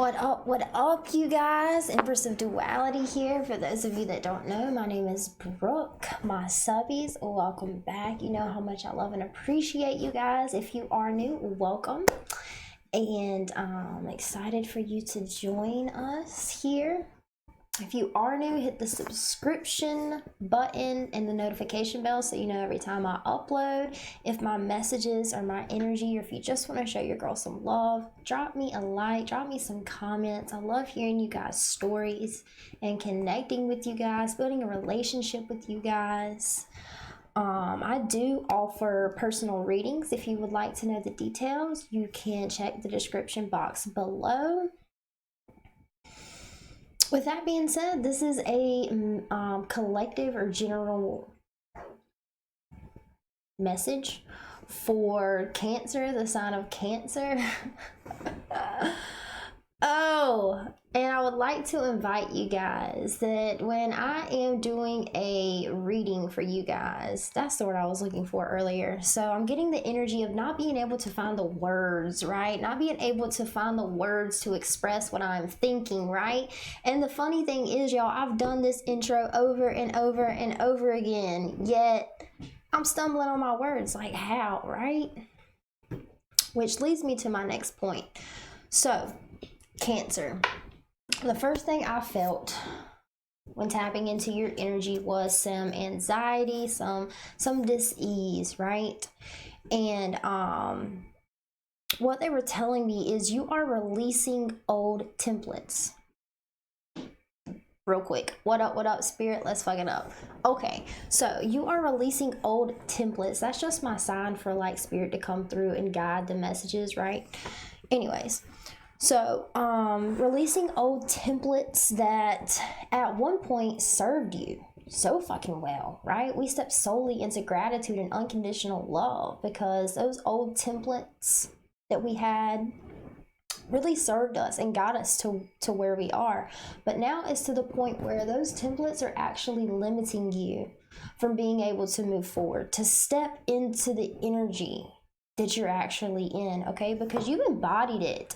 What up, you guys? Empress of Duality here. For those of you that don't know, my name is Brooke. My subbies, welcome back. You know how much I love and appreciate you guys. If you are new, welcome. And I'm excited for you to join us here. If you are new, hit the subscription button and the notification bell so you know every time I upload. If my messages or my energy, or if you just want to show your girl some love, drop me a like, drop me some comments. I love hearing you guys' stories and connecting with you guys, building a relationship with you guys. I do offer personal readings. If you would like to know the details, you can check the description box below. With that being said, this is a collective or general message for Cancer, the sign of Cancer. And I would like to invite you guys that when I am doing a reading for you guys, that's the word I was looking for earlier. So I'm getting the energy of not being able to find the words, right? Not being able to find the words to express what I'm thinking, right? And the funny thing is, y'all, I've done this intro over and over and over again, yet I'm stumbling on my words. Like, how, right? Which leads me to my next point. So, Cancer. The first thing I felt when tapping into your energy was some anxiety, some dis-ease, right? And what they were telling me is you are releasing old templates. Real quick, what up, spirit? Let's fuck it up. Okay, so you are releasing old templates. That's just my sign for like spirit to come through and guide the messages, right? Anyways, so releasing old templates that at one point served you so fucking well, right? We step solely into gratitude and unconditional love because those old templates that we had really served us and got us to where we are. But now it's to the point where those templates are actually limiting you from being able to move forward, to step into the energy that you're actually in, okay? Because you've embodied it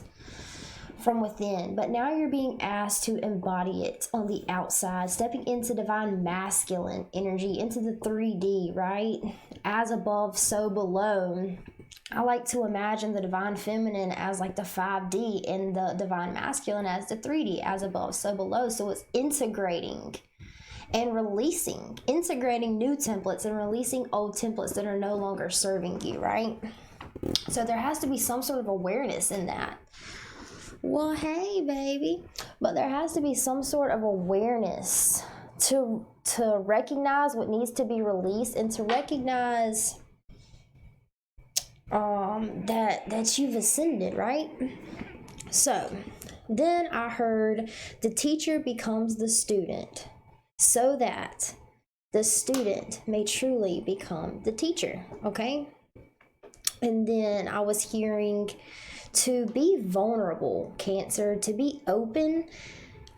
from within, but now you're being asked to embody it on the outside, stepping into divine masculine energy, into the 3D, right? As above, so below. I like to imagine the divine feminine as like the 5D and the divine masculine as the 3D, as above, so below. So it's integrating and releasing, integrating new templates and releasing old templates that are no longer serving you, right? So there has to be some sort of awareness in that. Well, hey, baby. But there has to be some sort of awareness to recognize what needs to be released and to recognize that you've ascended, right? So then I heard the teacher becomes the student so that the student may truly become the teacher, okay? And then I was hearing to be vulnerable, Cancer, to be open,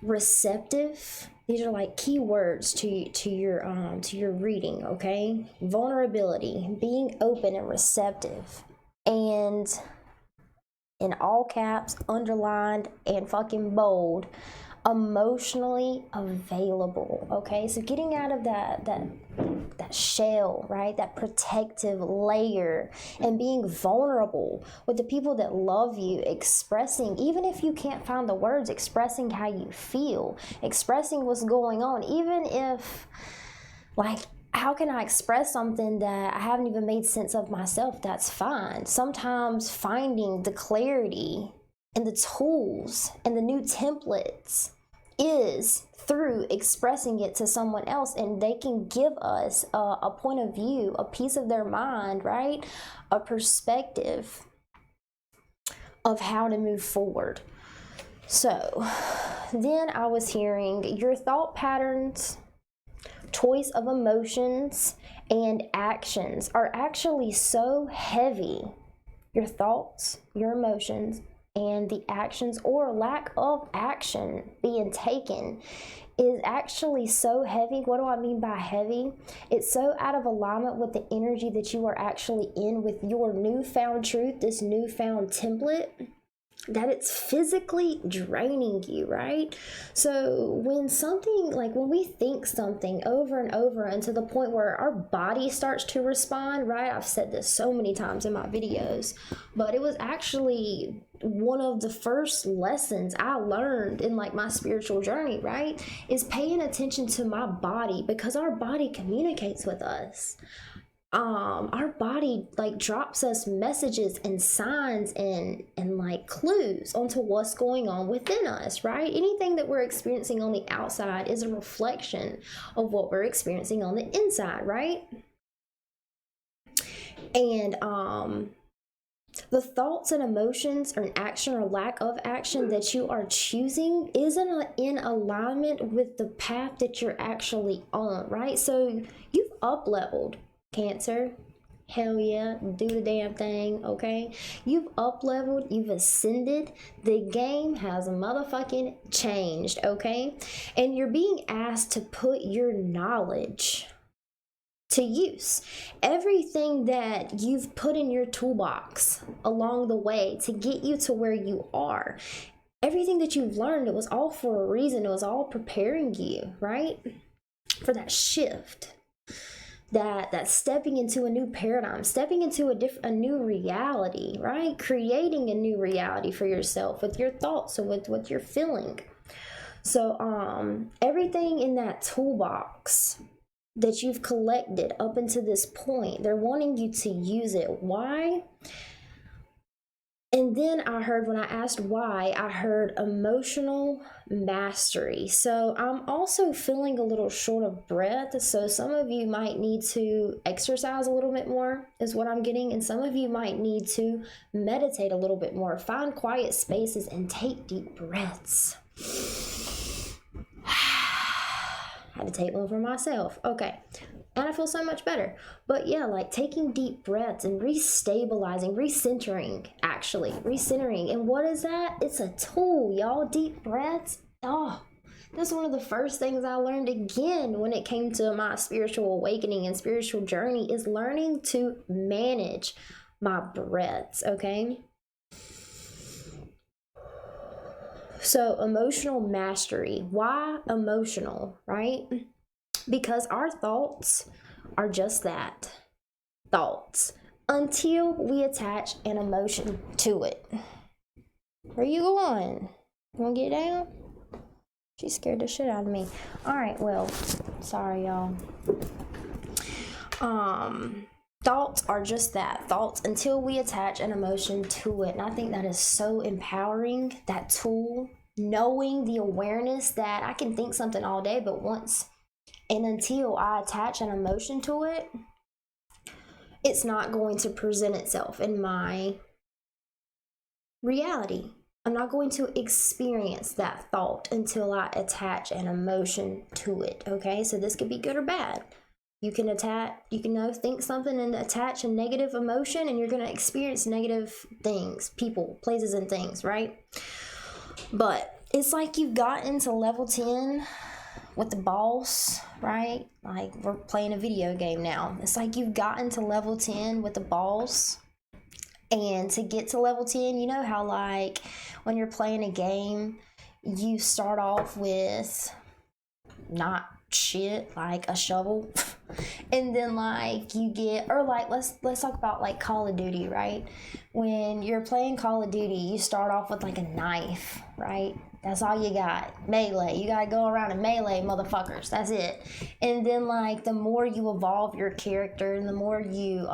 receptive. These are like key words to your reading, okay? Vulnerability, being open and receptive, and in all caps, underlined and fucking bold, emotionally available, okay? So getting out of that shell, right? That protective layer and being vulnerable with the people that love you, expressing, even if you can't find the words, expressing how you feel, expressing what's going on, even if, like, how can I express something that I haven't even made sense of myself? That's fine. Sometimes finding the clarity and the tools and the new templates is through expressing it to someone else, and they can give us a point of view, a piece of their mind, right? A perspective of how to move forward. So then I was hearing your thought patterns, choice of emotions, and actions are actually so heavy. Your thoughts, your emotions, and the actions or lack of action being taken is actually so heavy. What do I mean by heavy? It's so out of alignment with the energy that you are actually in with your newfound truth, this newfound template, that it's physically draining you, right? So when something, like when we think something over and over and to the point where our body starts to respond, right? I've said this so many times in my videos, but it was actually one of the first lessons I learned in like my spiritual journey, right? Is paying attention to my body, because our body communicates with us. Our body like drops us messages and signs and like clues onto what's going on within us, right? Anything that we're experiencing on the outside is a reflection of what we're experiencing on the inside, right? And the thoughts and emotions or action or lack of action that you are choosing isn't in alignment with the path that you're actually on, right? So you've up leveled, Cancer. Hell yeah, do the damn thing, okay? You've up leveled, you've ascended. The game has motherfucking changed, okay? And you're being asked to put your knowledge to use. Everything that you've put in your toolbox along the way to get you to where you are, everything that you've learned, it was all for a reason. It was all preparing you, right? For that shift. That stepping into a new paradigm, stepping into a new reality, right? Creating a new reality for yourself with your thoughts and with what you're feeling. So everything in that toolbox that you've collected up until this point, they're wanting you to use it. Why? And then I heard, when I asked why, I heard emotional mastery. So I'm also feeling a little short of breath. So some of you might need to exercise a little bit more, is what I'm getting. And some of you might need to meditate a little bit more. Find quiet spaces and take deep breaths. I had to take one for myself. Okay. And I feel so much better. But yeah, like taking deep breaths and restabilizing, recentering, actually. Recentering. And what is that? It's a tool, y'all. Deep breaths. Oh, that's one of the first things I learned again when it came to my spiritual awakening and spiritual journey, is learning to manage my breaths, okay? So emotional mastery. Why emotional, right? Because our thoughts are just that, thoughts, until we attach an emotion to it. Where you going? You wanna get down? She scared the shit out of me. All right, well, sorry, y'all. Thoughts are just that, thoughts, until we attach an emotion to it. And I think that is so empowering, that tool, knowing the awareness that I can think something all day, but once and until I attach an emotion to it, it's not going to present itself in my reality. I'm not going to experience that thought until I attach an emotion to it, okay? So this could be good or bad. You can think something and attach a negative emotion, and you're going to experience negative things, people, places, and things, right? But it's like you've gotten to level 10 with the boss, right? Like we're playing a video game now. It's like you've gotten to level 10 with the boss. And to get to level 10, you know how like when you're playing a game, you start off with not shit, like a shovel. And then like you get, or like let's talk about like Call of Duty, right? When you're playing Call of Duty, you start off with like a knife, right? That's all you got. Melee. You gotta go around and melee motherfuckers. That's it. And then like the more you evolve your character and the more you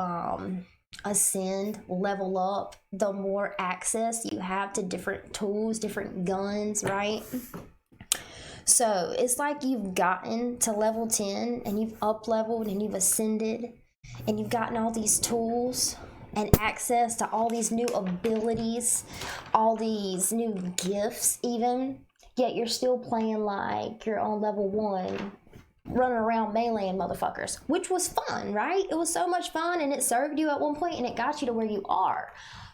ascend, level up, the more access you have to different tools, different guns, right? So it's like you've gotten to level 10 and you've up leveled and you've ascended and you've gotten all these tools and access to all these new abilities, all these new gifts even, yet you're still playing like you're on level 1, running around meleeing motherfuckers, which was fun, right? It was so much fun and it served you at one point and it got you to where you are.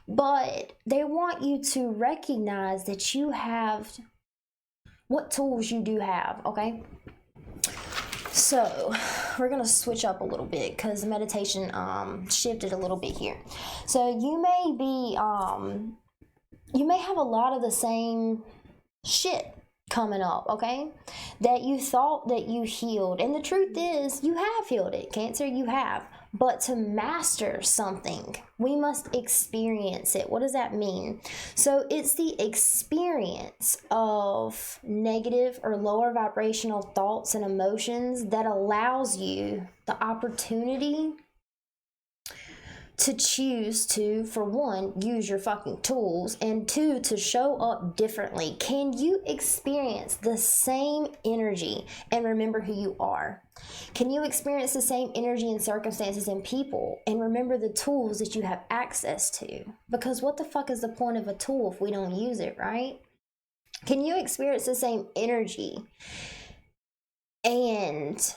But they want you to recognize that you have what tools you do have, okay? So we're gonna switch up a little bit because the meditation shifted a little bit here. So you may be you may have a lot of the same shit coming up, okay, that you thought that you healed. And the truth is, you have healed it, Cancer, you have. But to master something, we must experience it. What does that mean? So it's the experience of negative or lower vibrational thoughts and emotions that allows you the opportunity to choose to, for one, use your fucking tools, and two, to show up differently. Can you experience the same energy and remember who you are? Can you experience the same energy and circumstances and people and remember the tools that you have access to? Because what the fuck is the point of a tool if we don't use it, right? Can you experience the same energy and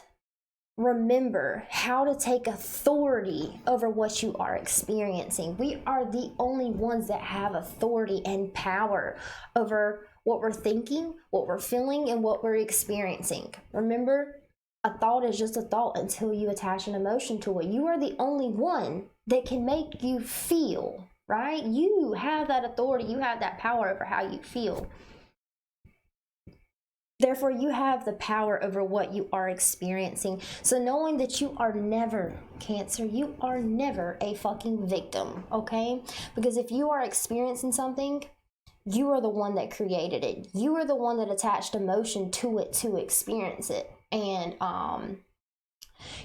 remember how to take authority over what you are experiencing? We are the only ones that have authority and power over what we're thinking, what we're feeling, and what we're experiencing. Remember, a thought is just a thought until you attach an emotion to it. You are the only one that can make you feel, right? You have that authority, you have that power over how you feel. Therefore, you have the power over what you are experiencing. So knowing that you are never, Cancer, you are never a fucking victim, okay? Because if you are experiencing something, you are the one that created it. You are the one that attached emotion to it to experience it. And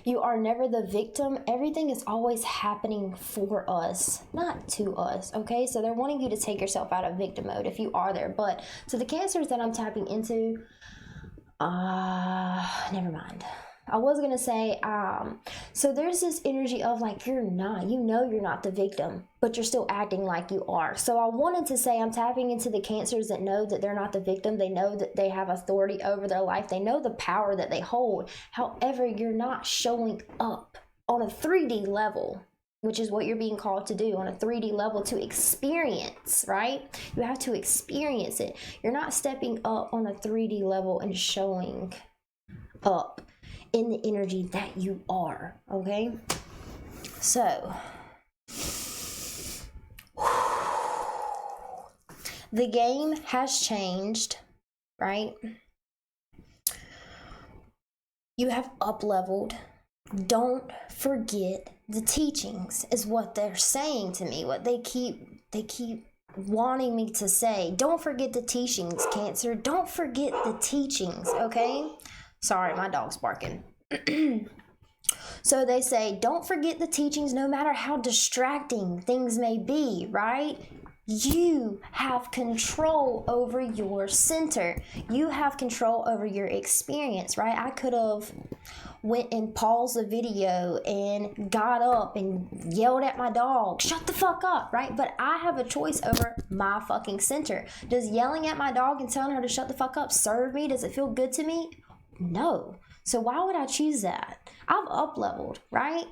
you are never the victim. Everything is always happening for us, not to us, okay? So they're wanting you to take yourself out of victim mode if you are there. But so the Cancers that I'm tapping into, never mind. I was gonna say, so there's this energy of like, you're not, you know, you're not the victim, but you're still acting like you are. So I wanted to say, I'm tapping into the Cancers that know that they're not the victim. They know that they have authority over their life. They know the power that they hold. However, you're not showing up on a 3D level, which is what you're being called to do, on a 3D level, to experience, right? You have to experience it. You're not stepping up on a 3D level and showing up in the energy that you are, okay? So, the game has changed, right? You have up-leveled. Don't forget the teachings, is what they're saying to me, what they keep wanting me to say. Don't forget the teachings, Cancer. Don't forget the teachings, okay? Sorry, my dog's barking. So they say, don't forget the teachings no matter how distracting things may be, right? You have control over your center. You have control over your experience, right? I could have went and paused the video and got up and yelled at my dog, shut the fuck up, right? But I have a choice over my fucking center. Does yelling at my dog and telling her to shut the fuck up serve me? Does it feel good to me? No. So why would I choose that? I've up-leveled, right?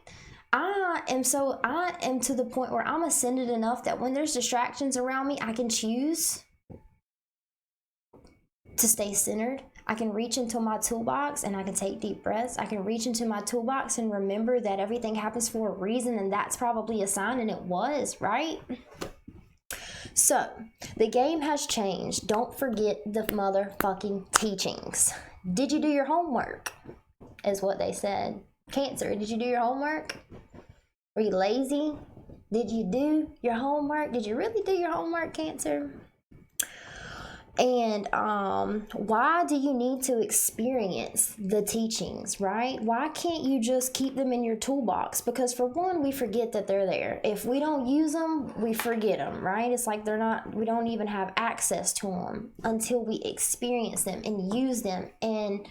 I am to the point where I'm ascended enough that when there's distractions around me, I can choose to stay centered. I can reach into my toolbox and I can take deep breaths. I can reach into my toolbox and remember that everything happens for a reason, and that's probably a sign, and it was, right? So, the game has changed. Don't forget the motherfucking teachings. Did you do your homework? Is what they said. Cancer, did you do your homework? Were you lazy? Did you do your homework? Did you really do your homework, Cancer? And why do you need to experience the teachings, right? Why can't you just keep them in your toolbox? Because for one, we forget that they're there. If we don't use them, we forget them, right? It's like we don't even have access to them until we experience them and use them and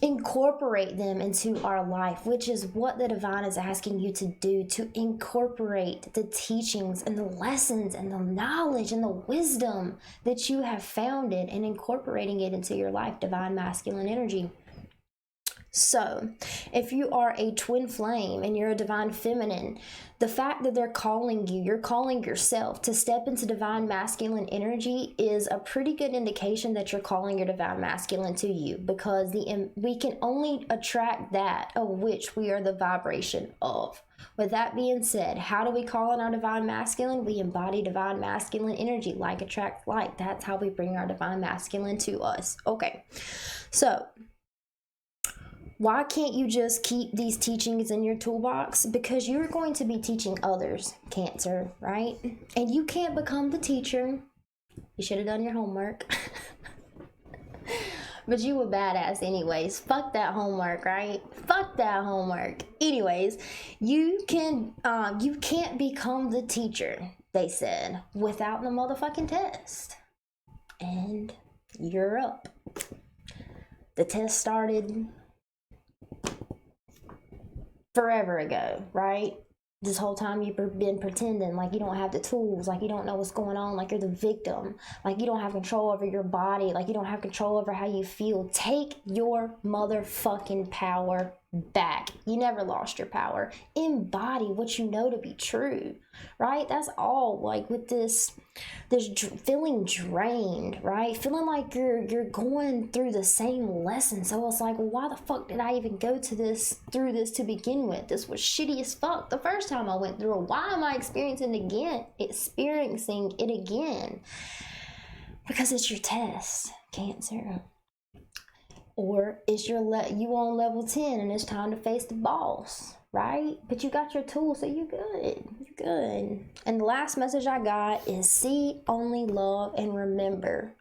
incorporate them into our life, which is what the divine is asking you to do, to incorporate the teachings and the lessons and the knowledge and the wisdom that you have founded and incorporating it into your life, divine masculine energy. So, if you are a twin flame and you're a divine feminine, the fact that they're calling you, you're calling yourself to step into divine masculine energy is a pretty good indication that you're calling your divine masculine to you, because we can only attract that of which we are the vibration of. With that being said, how do we call in our divine masculine? We embody divine masculine energy. Like attracts like. That's how we bring our divine masculine to us. Okay, so why can't you just keep these teachings in your toolbox? Because you're going to be teaching others, Cancer, right? And you can't become the teacher. You should have done your homework. But you were badass anyways. Fuck that homework, right? Fuck that homework. Anyways, you can't become the teacher, they said, without the motherfucking test. And you're up. The test started forever ago, right? This whole time you've been pretending like you don't have the tools, like you don't know what's going on, like you're the victim, like you don't have control over your body, like you don't have control over how you feel. Take your motherfucking power back. You never lost your power. Embody what you know to be true, right? That's all. Like with this feeling drained, right? Feeling like you're going through the same lesson. So it's like, well, why the fuck did I even go through this to begin with? This was shitty as fuck the first time I went through it. Why am I experiencing it again? Because it's your test, Cancer. Or it's you on level 10 and it's time to face the boss, right? But you got your tools, so you're good. You're good. And the last message I got is see, only love, and remember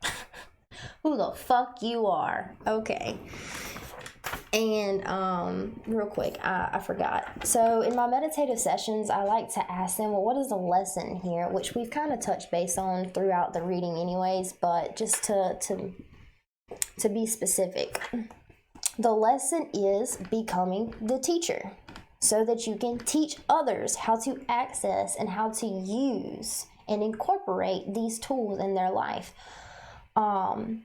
who the fuck you are. Okay. And real quick, I forgot. So in my meditative sessions, I like to ask them, well, what is the lesson here? Which we've kind of touched base on throughout the reading anyways, but just to be specific, the lesson is becoming the teacher so that you can teach others how to access and how to use and incorporate these tools in their life. And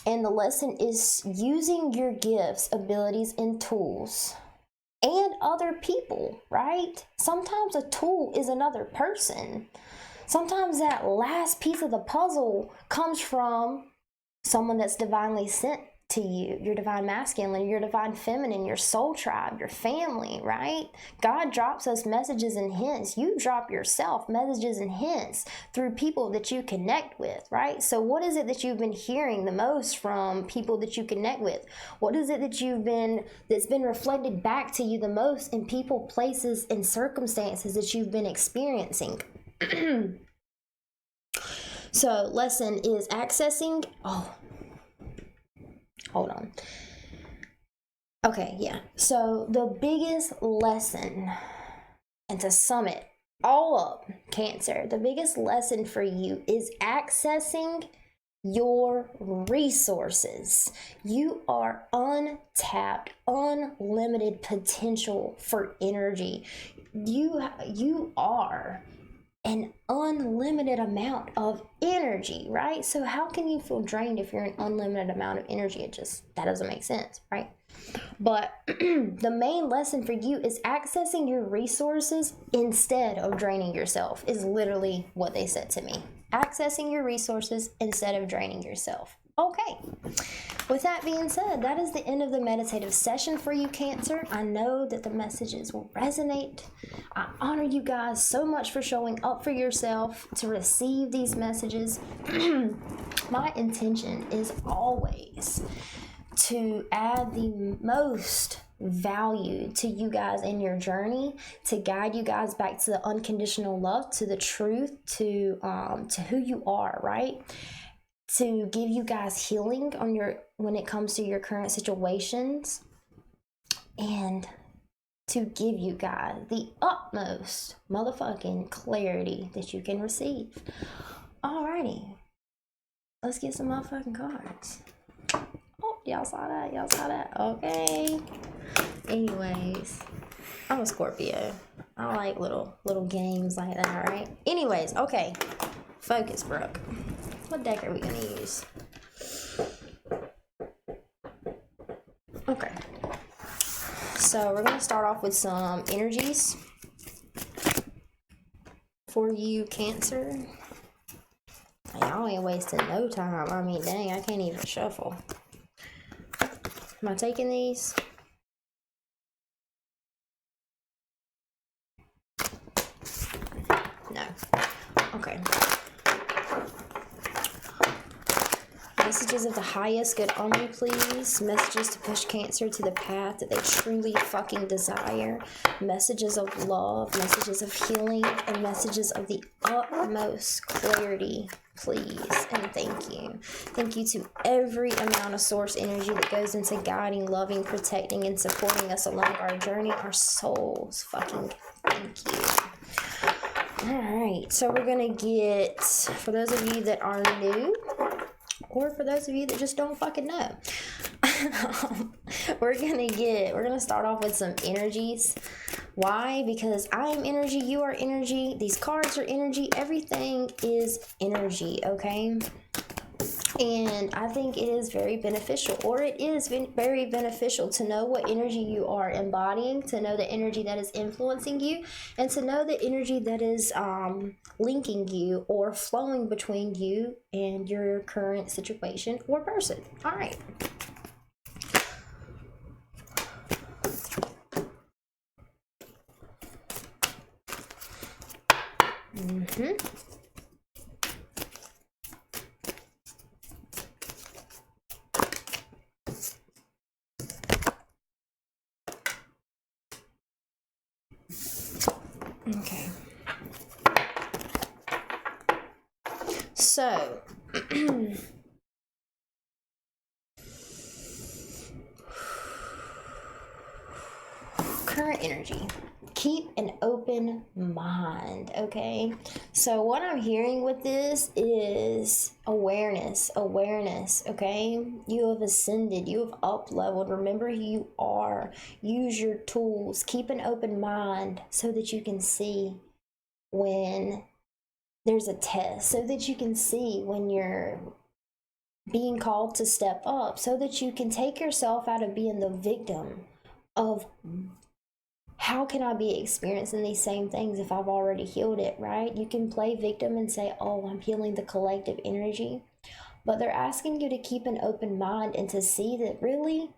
the lesson is using your gifts, abilities, and tools and other people, right? Sometimes a tool is another person. Sometimes that last piece of the puzzle comes from someone that's divinely sent to you, your divine masculine, your divine feminine, your soul tribe, your family, right? God drops us messages and hints. You drop yourself messages and hints through people that you connect with, right? So what is it that you've been hearing the most from people that you connect with? What is it that that's been reflected back to you the most in people, places, and circumstances that you've been experiencing? So lesson is accessing, hold on. Okay, yeah. So the biggest lesson, and to sum it all up, Cancer, the biggest lesson for you is accessing your resources. You are untapped, unlimited potential for energy. You are an unlimited amount of energy, right? So how can you feel drained if you're an unlimited amount of energy? That doesn't make sense, right? But the main lesson for you is accessing your resources instead of draining yourself is literally what they said to me. Accessing your resources instead of draining yourself. Okay. With that being said, that is the end of the meditative session for you, Cancer. I know that the messages will resonate. I honor you guys so much for showing up for yourself to receive these messages. My intention is always to add the most value to you guys in your journey, to guide you guys back to the unconditional love, to the truth, to who you are, right? To give you guys healing when it comes to your current situations, and to give you guys the utmost motherfucking clarity that you can receive. Alrighty, let's get some motherfucking cards. Oh, y'all saw that? Okay. Anyways, I'm a Scorpio. I like little games like that, right? Anyways, okay. Focus, Brooke. What deck are we gonna use? Okay. So we're going to start off with some energies for you, Cancer. Y'all ain't wasting no time. I mean, dang, I can't even shuffle. Am I taking these? No. Okay. Messages of the highest good only, please. Messages to push Cancer to the path that they truly fucking desire. Messages of love, messages of healing, and messages of the utmost clarity, please. And thank you. Thank you to every amount of source energy that goes into guiding, loving, protecting, and supporting us along our journey. Our souls, fucking thank you. Alright, so we're gonna get, for those of you that are new, or for those of you that just don't fucking know, we're gonna start off with some energies. Why? Because I am energy, you are energy, these cards are energy, everything is energy, okay? And I think it is very beneficial, or it is very beneficial to know what energy you are embodying, to know the energy that is influencing you, and to know the energy that is linking you or flowing between you and your current situation or person. All right. Okay. So, current energy. Keep an open mind, okay? So what I'm hearing with this is awareness, okay? You have ascended, you have up-leveled. Remember who you are. Use your tools. Keep an open mind so that you can see when there's a test, so that you can see when you're being called to step up, so that you can take yourself out of being the victim of how can I be experiencing these same things if I've already healed it, right? You can play victim and say, oh, I'm healing the collective energy. But they're asking you to keep an open mind and to see that really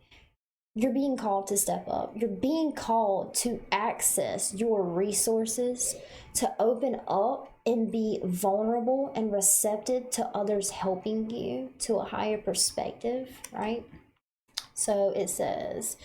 you're being called to step up. You're being called to access your resources, to open up and be vulnerable and receptive to others helping you to a higher perspective, right? So it says,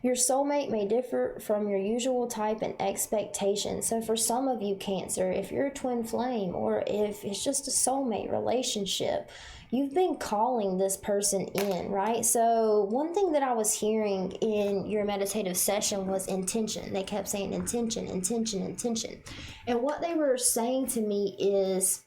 your soulmate may differ from your usual type and expectation. So for some of you, Cancer, if you're a twin flame or if it's just a soulmate relationship, you've been calling this person in, right? So one thing that I was hearing in your meditative session was intention. They kept saying intention, intention, intention. And what they were saying to me is,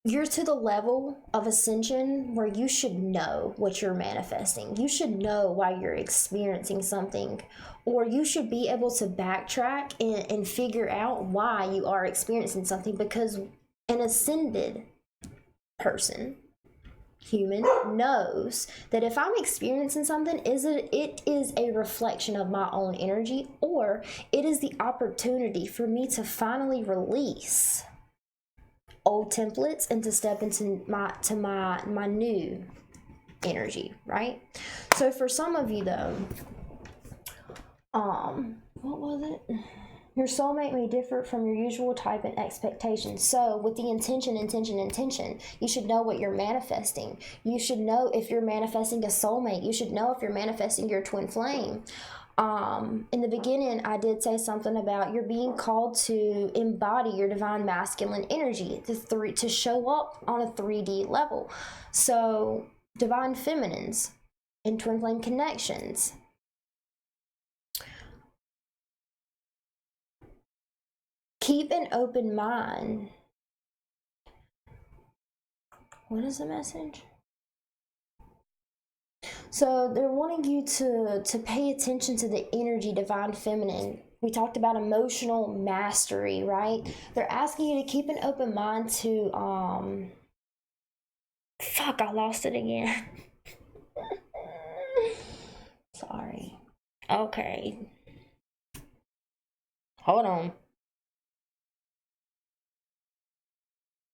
you're to the level of ascension where you should know what you're manifesting. You should know why you're experiencing something, or you should be able to backtrack and figure out why you are experiencing something, because an ascended person, human, knows that if I'm experiencing something, it is a reflection of my own energy, or it is the opportunity for me to finally release old templates and to step into my new energy, right? So for some of you though, what was it? Your soulmate may differ from your usual type and expectation. So with the intention, you should know what you're manifesting. You should know if you're manifesting a soulmate. You should know if you're manifesting your twin flame. In the beginning, I did say something about you're being called to embody your divine masculine energy, to show up on a 3D level. So divine feminines in twin flame connections. Keep an open mind. What is the message? So they're wanting you to pay attention to the energy, divine feminine. We talked about emotional mastery, right? They're asking you to keep an open mind to, fuck, I lost it again. Sorry. Okay. Hold on.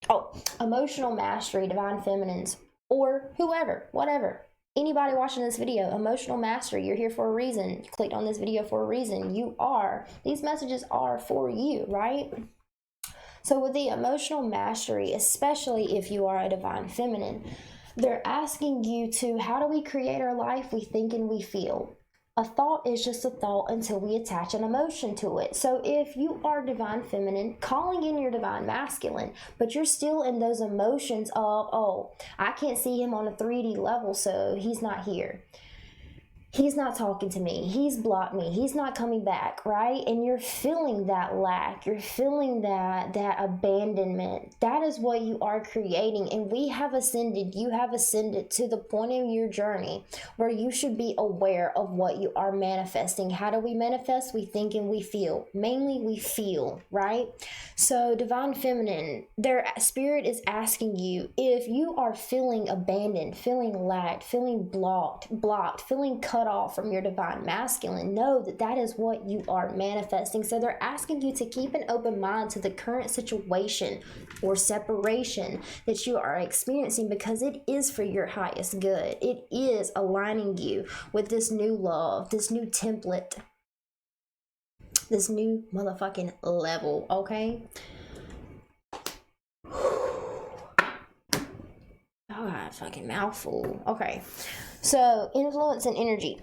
Oh, emotional mastery, divine feminines, or whoever, whatever. Anybody watching this video, emotional mastery, you're here for a reason. You clicked on this video for a reason. These messages are for you, right? So with the emotional mastery, especially if you are a divine feminine, they're asking you to, how do we create our life we think and we feel? A thought is just a thought until we attach an emotion to it. So if you are divine feminine, calling in your divine masculine, but you're still in those emotions of, oh, I can't see him on a 3D level, so he's not here. He's not talking to me. He's blocked me. He's not coming back, right? And you're feeling that lack. You're feeling that abandonment. That is what you are creating. And we have ascended. You have ascended to the point in your journey where you should be aware of what you are manifesting. How do we manifest? We think and we feel. Mainly we feel, right? So divine feminine, their spirit is asking you, if you are feeling abandoned, feeling lacked, feeling blocked, feeling cut off from your divine masculine, know that that is what you are manifesting. So they're asking you to keep an open mind to the current situation or separation that you are experiencing, because it is for your highest good. It is aligning you with this new love, this new template, this new motherfucking level, okay? Oh, God, fucking mouthful. Okay. So, influence and energy.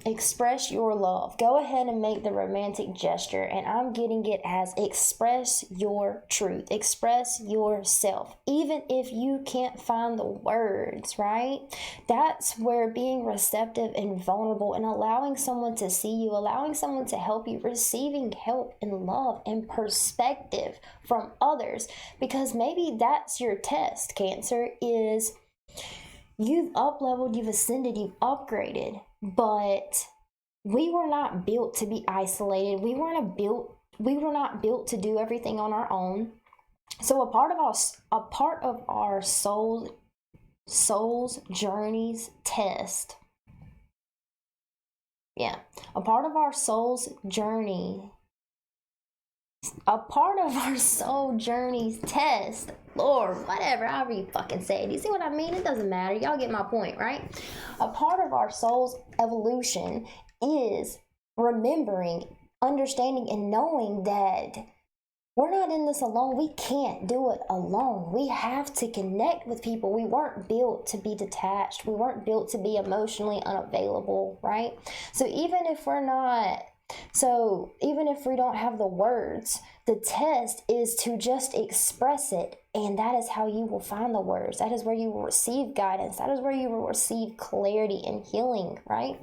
Express your love. Go ahead and make the romantic gesture, and I'm getting it as express your truth. Express yourself. Even if you can't find the words, right? That's where being receptive and vulnerable and allowing someone to see you, allowing someone to help you, receiving help and love and perspective from others, because maybe that's your test, Cancer, is you've up-leveled, you've ascended, you've upgraded, but we were not built to be isolated. We were not built to do everything on our own. So a part of our soul's journeys test. Yeah. A part of our soul journey's test, Lord, whatever, however you fucking say it. You see what I mean? It doesn't matter. Y'all get my point, right? A part of our soul's evolution is remembering, understanding, and knowing that we're not in this alone. We can't do it alone. We have to connect with people. We weren't built to be detached. We weren't built to be emotionally unavailable, right? So even if we don't have the words, the test is to just express it. And that is how you will find the words. That is where you will receive guidance. That is where you will receive clarity and healing, right?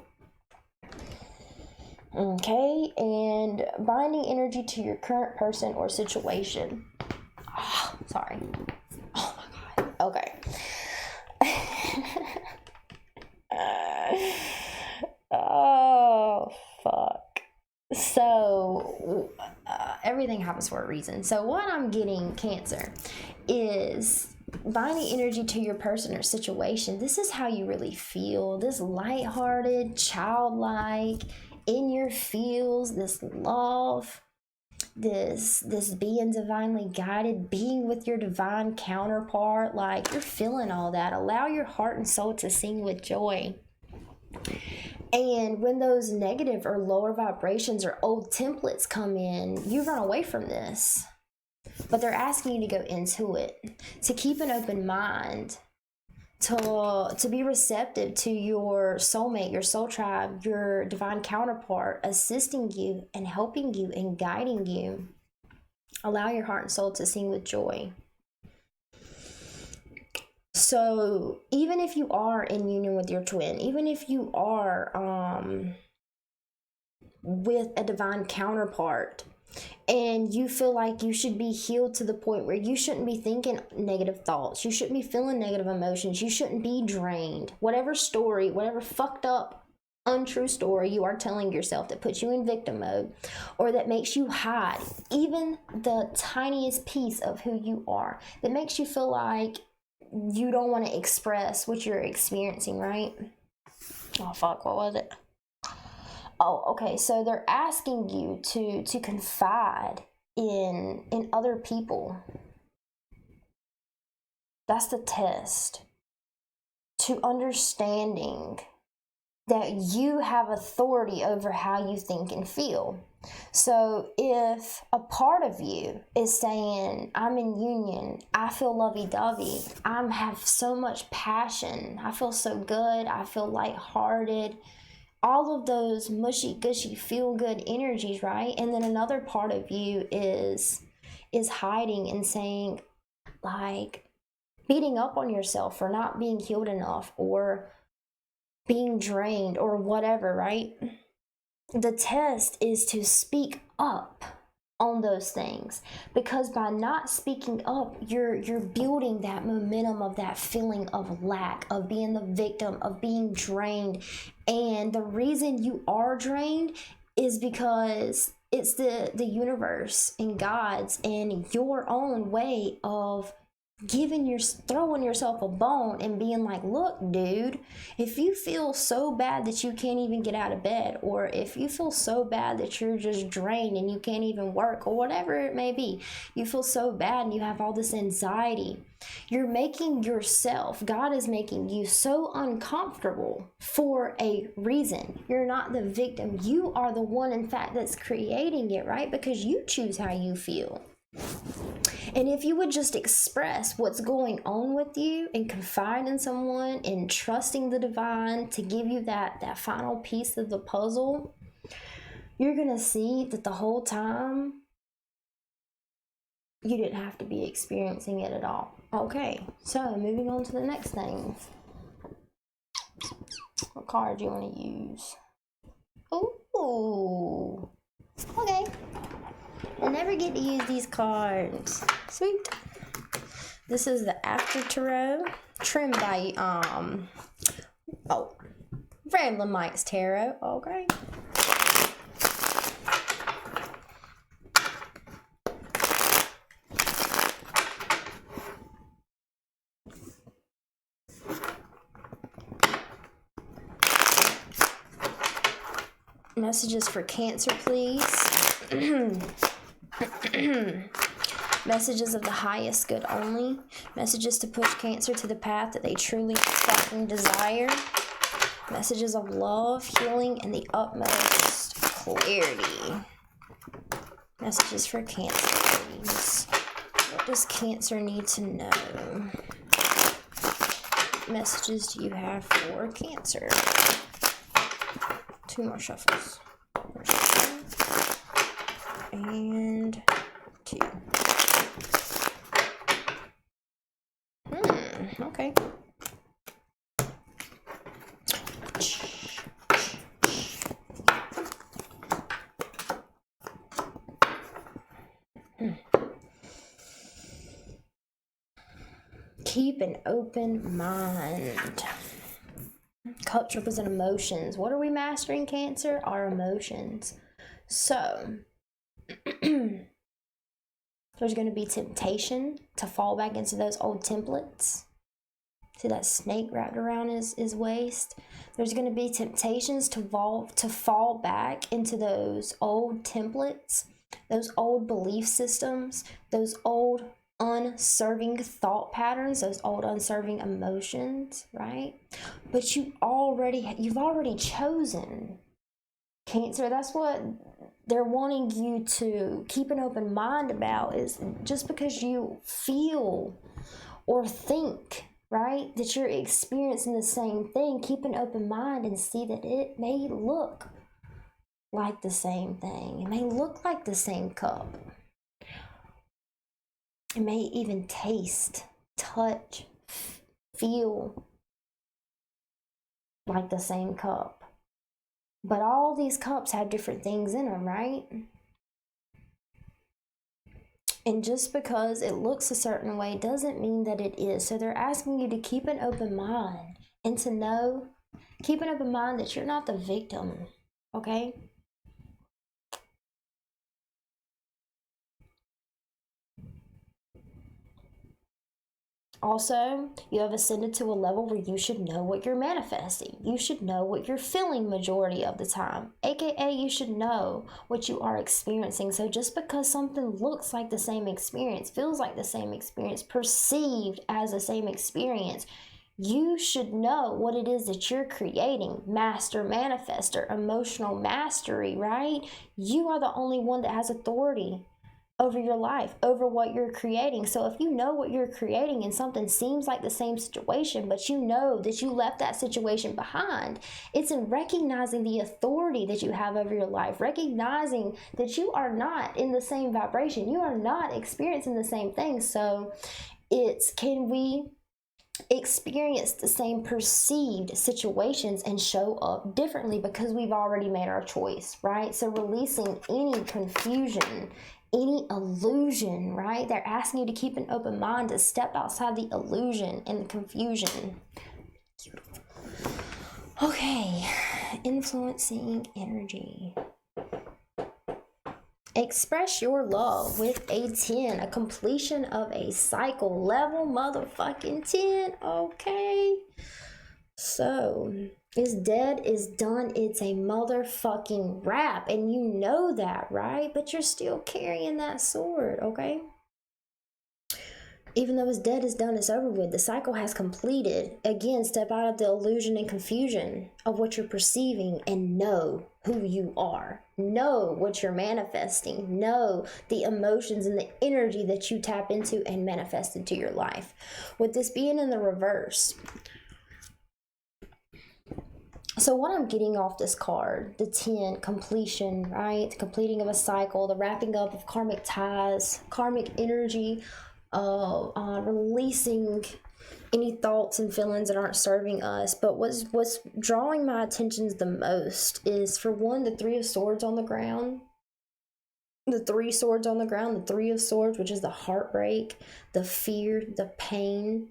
Okay, and binding energy to your current person or situation. Oh, sorry. Oh my God. Okay. Oh, fuck. So, everything happens for a reason. So what I'm getting, Cancer, is binding energy to your person or situation. This is how you really feel. This lighthearted, childlike, in your feels, this love, this being divinely guided, being with your divine counterpart, like you're feeling all that. Allow your heart and soul to sing with joy. And when those negative or lower vibrations or old templates come in, you run away from this. But they're asking you to go into it, to keep an open mind, to be receptive to your soulmate, your soul tribe, your divine counterpart, assisting you and helping you and guiding you. Allow your heart and soul to sing with joy. So even if you are in union with your twin, even if you are with a divine counterpart, and you feel like you should be healed to the point where you shouldn't be thinking negative thoughts, you shouldn't be feeling negative emotions, you shouldn't be drained, whatever story, whatever fucked up untrue story you are telling yourself that puts you in victim mode or that makes you hide even the tiniest piece of who you are, that makes you feel like you don't want to express what you're experiencing, right? Oh fuck, what was it? Oh, okay. So they're asking you to confide in other people. That's the test. To understanding that you have authority over how you think and feel. So if a part of you is saying, I'm in union, I feel lovey-dovey, I have so much passion, I feel so good, I feel lighthearted, all of those mushy-gushy feel-good energies, right? And then another part of you is hiding and saying, like, beating up on yourself for not being healed enough or being drained or whatever, right? The test is to speak up on those things, because by not speaking up, you're building that momentum of that feeling of lack, of being the victim, of being drained. And the reason you are drained is because it's the universe and God's and your own way of throwing yourself a bone and being like, look, dude, if you feel so bad that you can't even get out of bed, or if you feel so bad that you're just drained and you can't even work, or whatever it may be, you feel so bad and you have all this anxiety, you're making yourself, God is making you so uncomfortable for a reason. You're not the victim. You are the one, in fact, that's creating it, right? Because you choose how you feel. And if you would just express what's going on with you and confide in someone and trusting the divine to give you that final piece of the puzzle, you're going to see that the whole time you didn't have to be experiencing it at all. Okay, so moving on to the next thing. What card do you want to use? Ooh, okay. I never get to use these cards. Sweet. This is the After Tarot, trimmed by Rambling Mike's Tarot. Okay. Messages for Cancer, please. Messages of the highest good only. Messages to push Cancer to the path that they truly fucking desire. Messages of love, healing, and the utmost clarity. Messages for Cancer, please. What does Cancer need to know? Messages do you have for Cancer? 2 more shuffles. And 2. Okay. Keep an open mind. Cups represent emotions. What are we mastering, Cancer? Our emotions. So, there's going to be temptation to fall back into those old templates. See that snake wrapped around his waist? There's going to be temptations to fall back into those old templates, those old belief systems, those old unserving thought patterns, those old unserving emotions, right? But you've already chosen, Cancer. That's what they're wanting you to keep an open mind about, is just because you feel or think, right, that you're experiencing the same thing, keep an open mind and see that it may look like the same thing. It may look like the same cup. It may even taste, touch, feel like the same cup. But all these cups have different things in them, right? And just because it looks a certain way doesn't mean that it is. So they're asking you to keep an open mind and to know, keep an open mind that you're not the victim, okay? Also, you have ascended to a level where you should know what you're manifesting. You should know what you're feeling majority of the time. AKA, you should know what you are experiencing. So just because something looks like the same experience, feels like the same experience, perceived as the same experience, you should know what it is that you're creating. Master manifester, emotional mastery, right? You are the only one that has authority over your life, over what you're creating. So if you know what you're creating and something seems like the same situation, but you know that you left that situation behind, it's in recognizing the authority that you have over your life, recognizing that you are not in the same vibration, you are not experiencing the same thing. So it's, can we experience the same perceived situations and show up differently because we've already made our choice, right? So releasing any confusion, any illusion, right? They're asking you to keep an open mind, to step outside the illusion and the confusion. Beautiful. Okay, influencing energy. Express your love with a 10, a completion of a cycle, level motherfucking 10, okay? So, is dead, is done, it's a motherfucking wrap, and you know that, right? But you're still carrying that sword, okay? Even though it's dead, it's done, it's over with. The cycle has completed. Again, step out of the illusion and confusion of what you're perceiving and know who you are. Know what you're manifesting. Know the emotions and the energy that you tap into and manifest into your life. With this being in the reverse. So what I'm getting off this card, the 10, completion, right? The completing of a cycle, the wrapping up of karmic ties, karmic energy, releasing any thoughts and feelings that aren't serving us. But what's drawing my attention the most is, for one, the 3 of Swords on the ground. The 3 swords on the ground, the 3 of Swords, which is the heartbreak, the fear, the pain.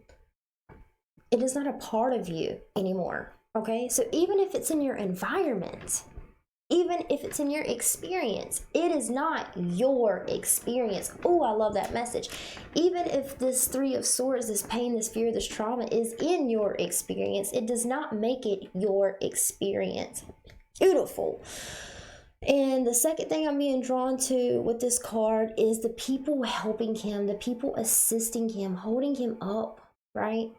It is not a part of you anymore, okay? So even if it's in your environment, even if it's in your experience, it is not your experience. Oh, I love that message. Even if this 3 of Swords, this pain, this fear, this trauma is in your experience, it does not make it your experience. Beautiful. And the second thing I'm being drawn to with this card is the people helping him, the people assisting him, holding him up, right?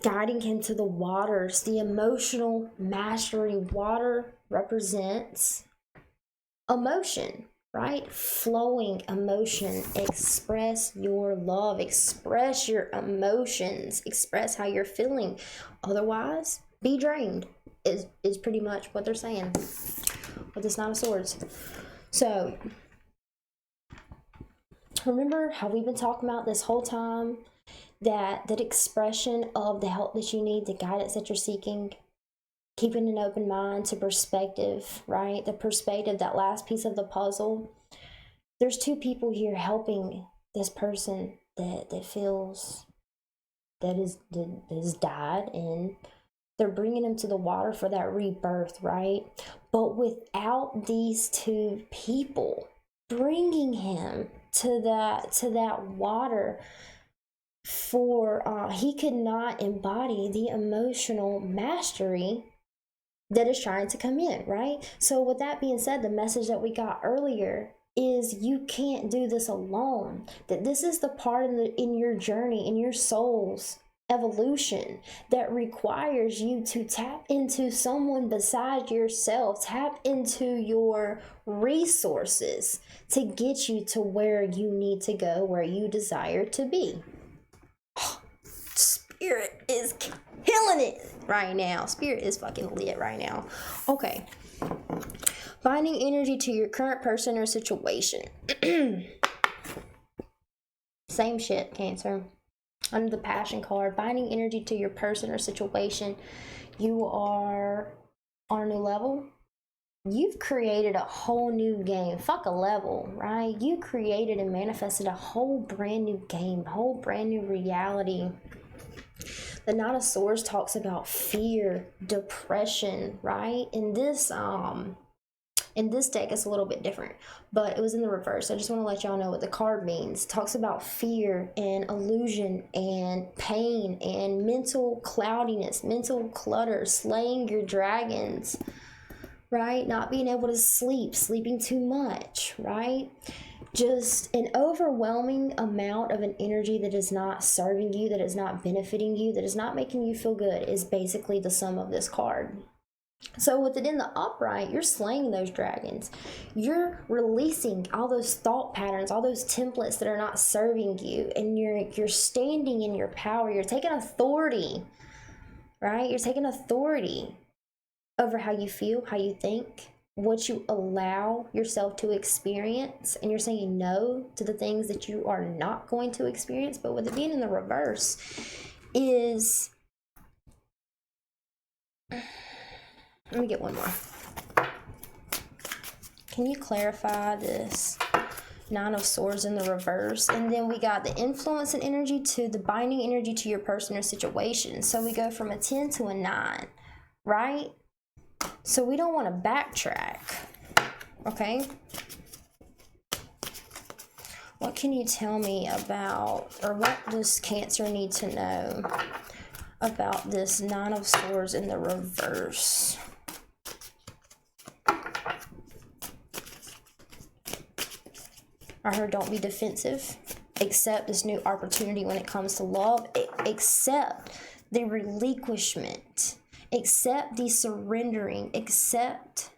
Guiding him to the waters, the emotional mastery. Water represents emotion, right? Flowing emotion. Express your love, express your emotions, express how you're feeling. Otherwise, be drained is pretty much what they're saying with this 9 of Swords. So, remember how we've been talking about this whole time, that expression of the help that you need, the guidance that you're seeking, keeping an open mind to perspective, right? The perspective, that last piece of the puzzle. There's 2 people here helping this person that feels that is died, and they're bringing him to the water for that rebirth, right? But without these 2 people bringing him to that water, for he could not embody the emotional mastery that is trying to come in, right? So with that being said, the message that we got earlier is you can't do this alone. That this is the part in your journey, in your soul's evolution, that requires you to tap into someone beside yourself, tap into your resources to get you to where you need to go, where you desire to be. Spirit is killing it right now. Spirit is fucking lit right now. Okay. Binding energy to your current person or situation. Same shit, Cancer. Under the Passion card, binding energy to your person or situation. You are on a new level. You've created a whole new game. Fuck a level, right? You created and manifested a whole brand new game, whole brand new reality. The 9 of Swords talks about fear, depression, right? And this In this deck, it's a little bit different, but it was in the reverse. I just want to let y'all know what the card means. It talks about fear and illusion and pain and mental cloudiness, mental clutter, slaying your dragons, right? Not being able to sleep, sleeping too much, right? Just an overwhelming amount of an energy that is not serving you, that is not benefiting you, that is not making you feel good is basically the sum of this card. So with it in the upright, you're slaying those dragons. You're releasing all those thought patterns, all those templates that are not serving you, and you're standing in your power. You're taking authority, right? You're taking authority over how you feel, how you think, what you allow yourself to experience, and you're saying no to the things that you are not going to experience. But with it being in the reverse is, let me get one more. Can you clarify this Nine of Swords in the reverse? And then we got the influence and energy to the binding energy to your person or situation. So we go from a 10 to a 9, right? So we don't want to backtrack, okay? What can you tell me about, or what does Cancer need to know about this Nine of Swords in the reverse? I heard don't be defensive. Accept this new opportunity when it comes to love. Accept the relinquishment. Accept the surrendering. Accept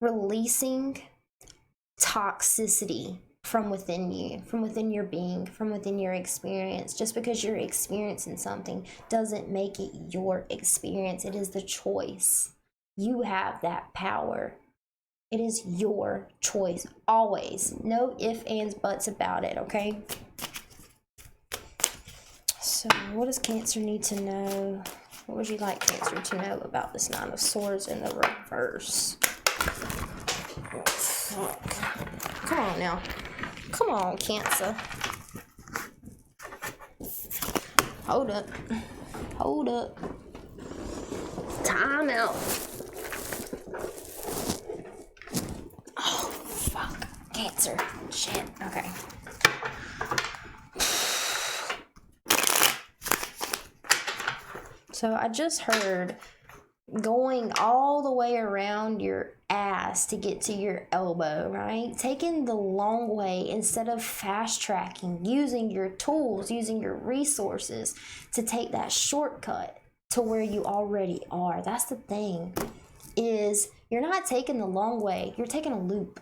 releasing toxicity from within you, from within your being, from within your experience. Just because you're experiencing something doesn't make it your experience. It is the choice. You have that power. It is your choice, always. No ifs, ands, buts about it, okay? So, what does Cancer need to know? What would you like Cancer to know about this Nine of Swords in the reverse? Oh, fuck. Come on now. Come on, Cancer. Hold up. Hold up. Time out. Cancer. Shit. Okay. So I just heard going all the way around your ass to get to your elbow, right? Taking the long way instead of fast tracking, using your tools, using your resources to take that shortcut to where you already are. That's the thing, is you're not taking the long way. You're taking a loop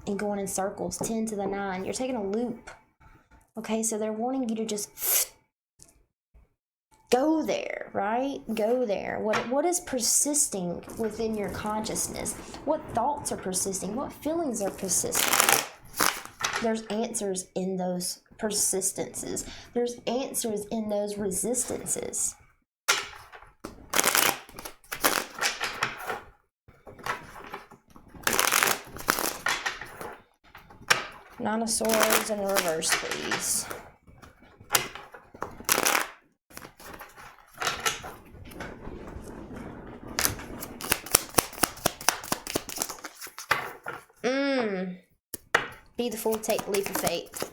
and going in circles, 10 to the 9. You're taking a loop. Okay, so they're wanting you to just go there, right? Go there. What is persisting within your consciousness? What thoughts are persisting? What feelings are persisting? There's answers in those persistences. There's answers in those resistances. Nine of Swords in reverse, please. Be the fool, take the leap of faith.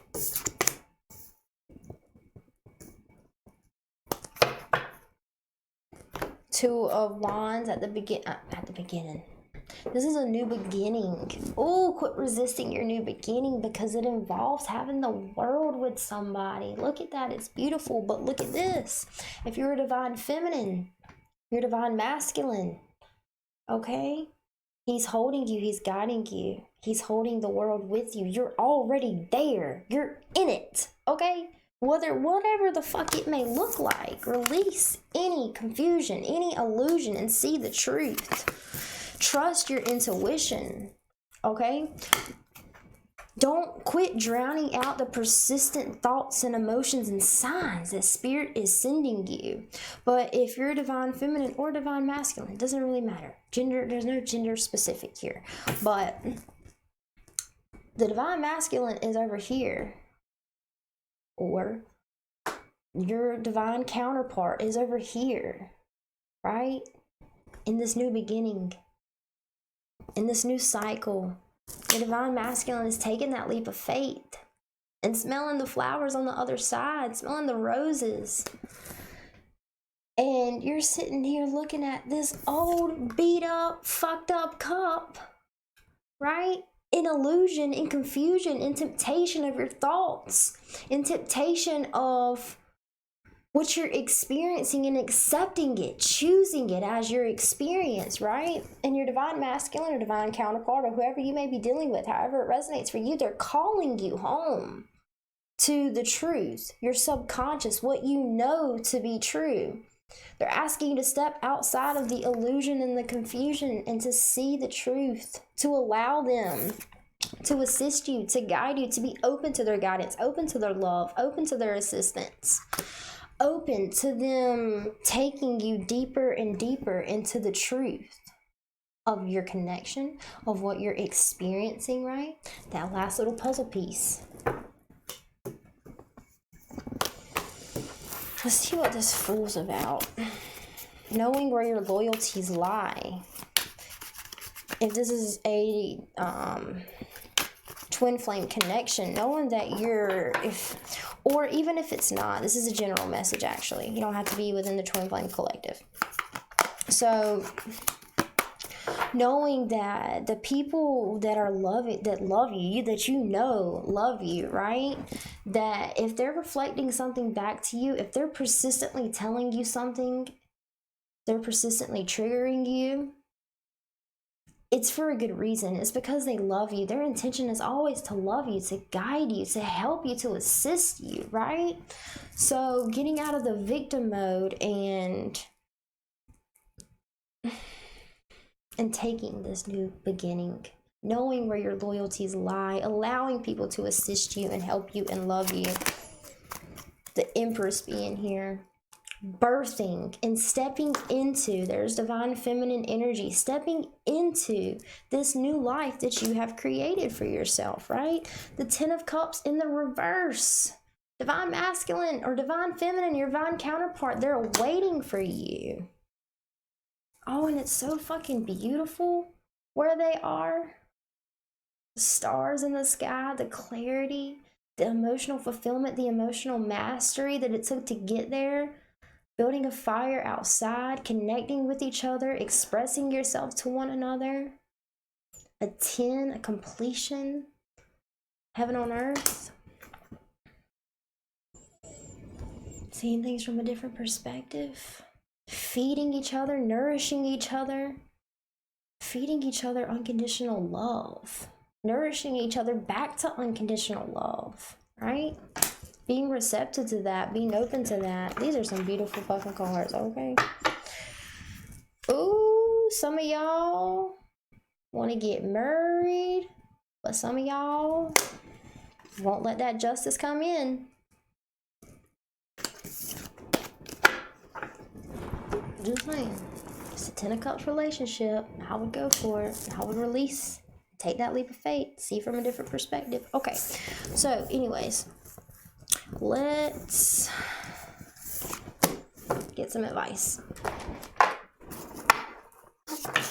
Two of Wands at the beginning. This is a new beginning. Oh, quit resisting your new beginning, because it involves having the world with somebody. Look at that. It's beautiful. But look at this. If you're a divine feminine, you're divine masculine. Okay? He's holding you. He's guiding you. He's holding the world with you. You're already there. You're in it. Okay? Whatever the fuck it may look like. Release any confusion, any illusion, and see the truth. Trust your intuition, okay? Don't quit drowning out the persistent thoughts and emotions and signs that Spirit is sending you. But if you're divine feminine or divine masculine, it doesn't really matter. Gender, there's no gender specific here. But the divine masculine is over here. Or your divine counterpart is over here, right? In this new beginning. in this new cycle, your divine masculine is taking that leap of faith and smelling the flowers on the other side, smelling the roses. And you're sitting here looking at this old, beat up, fucked up cup, right? In illusion, in confusion, in temptation of your thoughts, in temptation of what you're experiencing and accepting it, choosing it as your experience, right? And your divine masculine or divine counterpart or whoever you may be dealing with, however it resonates for you, they're calling you home to the truth, your subconscious, what you know to be true. They're asking you to step outside of the illusion and the confusion and to see the truth, to allow them to assist you, to guide you, to be open to their guidance, open to their love, open to their assistance, open to them taking you deeper and deeper into the truth of your connection, of what you're experiencing, right? That last little puzzle piece. Let's see what this fool's about. Knowing where your loyalties lie. If this is a twin flame connection, knowing that or even if it's not, this is a general message actually. You don't have to be within the twin flame collective. So, knowing that the people that love you, that you know love you, right? That if they're reflecting something back to you, if they're persistently telling you something, they're persistently triggering you, it's for a good reason. It's because they love you. Their intention is always to love you, to guide you, to help you, to assist you, right? So getting out of the victim mode and taking this new beginning, knowing where your loyalties lie, allowing people to assist you and help you and love you. The Empress being here, birthing and stepping into, there's divine feminine energy, stepping into this new life that you have created for yourself, right? The Ten of Cups in the reverse. Divine masculine or divine feminine, your divine counterpart, they're waiting for you. Oh, and it's so fucking beautiful where they are. The stars in the sky, the clarity, the emotional fulfillment, the emotional mastery that it took to get there. Building a fire outside, connecting with each other, expressing yourself to one another. A 10, a completion. Heaven on earth. Seeing things from a different perspective. Feeding each other, nourishing each other. Feeding each other unconditional love. Nourishing each other back to unconditional love, right? Being receptive to that, being open to that. These are some beautiful fucking cards, okay? Ooh, some of y'all want to get married, but some of y'all won't let that justice come in. Just saying. It's a 10 of Cups relationship. I would go for it. I would release. Take that leap of faith. See from a different perspective. Okay. So, anyways. Let's get some advice.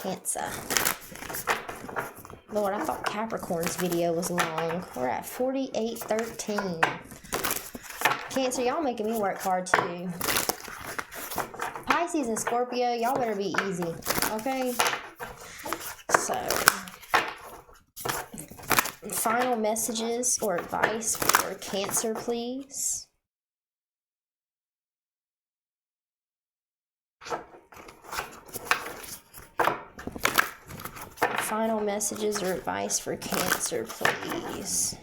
Cancer. Lord, I thought Capricorn's video was long. We're at 48:13. Cancer, y'all making me work hard too. Pisces and Scorpio, y'all better be easy, okay? So, final messages or advice for Cancer, please. Final messages or advice for Cancer, please.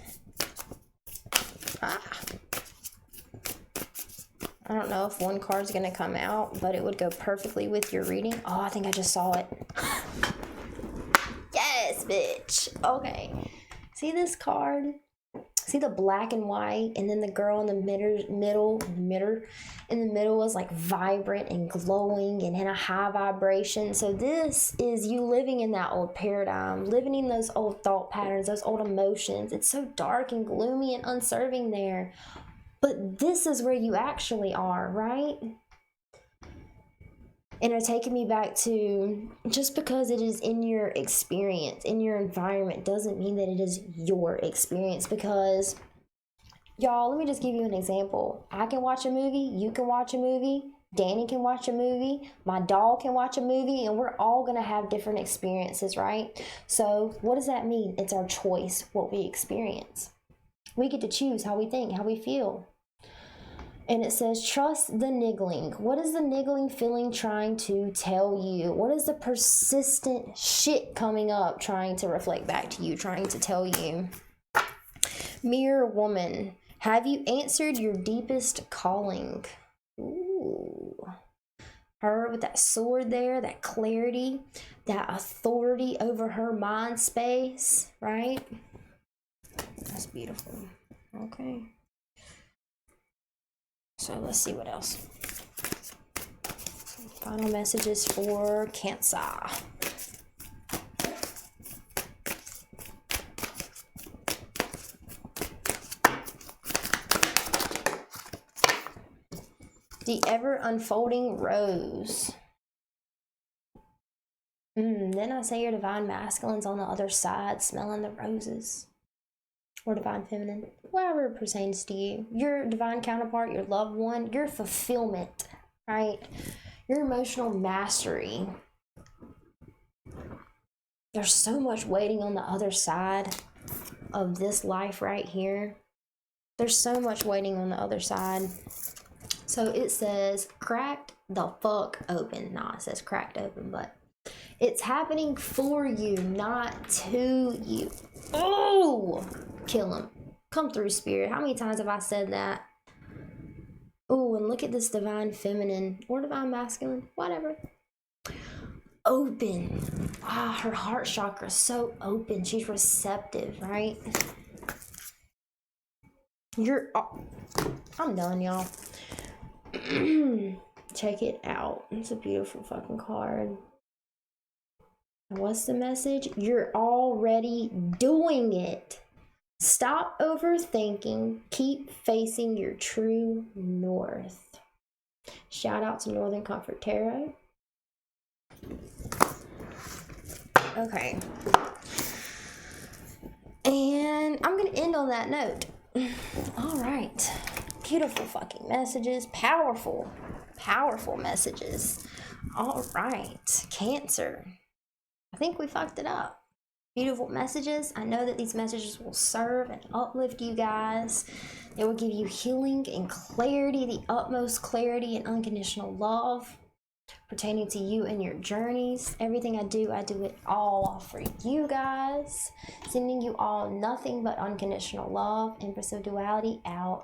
I don't know if one card's going to come out, but it would go perfectly with your reading. Oh, I think I just saw it. Yes, bitch. Okay. See this card? See the black and white, and then the girl in the middle was like vibrant and glowing and in a high vibration. So this is you living in that old paradigm, living in those old thought patterns, those old emotions. It's so dark and gloomy and unserving there. But this is where you actually are, right? And are taking me back to, just because it is in your experience, in your environment, doesn't mean that it is your experience. Because, y'all, let me just give you an example. I can watch a movie, you can watch a movie, Danny can watch a movie, my dog can watch a movie, and we're all going to have different experiences, right? So what does that mean? It's our choice what we experience. We get to choose how we think, how we feel. And it says, trust the niggling. What is the niggling feeling trying to tell you? What is the persistent shit coming up trying to reflect back to you, trying to tell you? Mirror woman, have you answered your deepest calling? Ooh. Her with that sword there, that clarity, that authority over her mind space, right? That's beautiful. Okay. So let's see what else. Final messages for Cancer. The ever unfolding rose. Then I say your divine masculine's on the other side, smelling the roses. Or divine feminine, whatever pertains to you. Your divine counterpart, your loved one, your fulfillment, right? Your emotional mastery. There's so much waiting on the other side of this life right here. There's so much waiting on the other side. So it says cracked the fuck open. Nah, it says cracked open, but it's happening for you, not to you. Oh, kill him. Come through, spirit. How many times have I said that? Oh, and look at this divine feminine or divine masculine, whatever. Open. Ah, her heart chakra is so open. She's receptive, right? I'm done, y'all. Check it out. It's a beautiful fucking card. And what's the message? You're already doing it. Stop overthinking. Keep facing your true north. Shout out to Northern Comfort Tarot. Okay. And I'm going to end on that note. All right. Beautiful fucking messages. Powerful messages. All right. Cancer. I think we fucked it up. Beautiful messages. I know that these messages will serve and uplift you guys. It will give you healing and clarity, the utmost clarity and unconditional love pertaining to you and your journeys. Everything I do it all for you guys. Sending you all nothing but unconditional love. Empress of Duality out.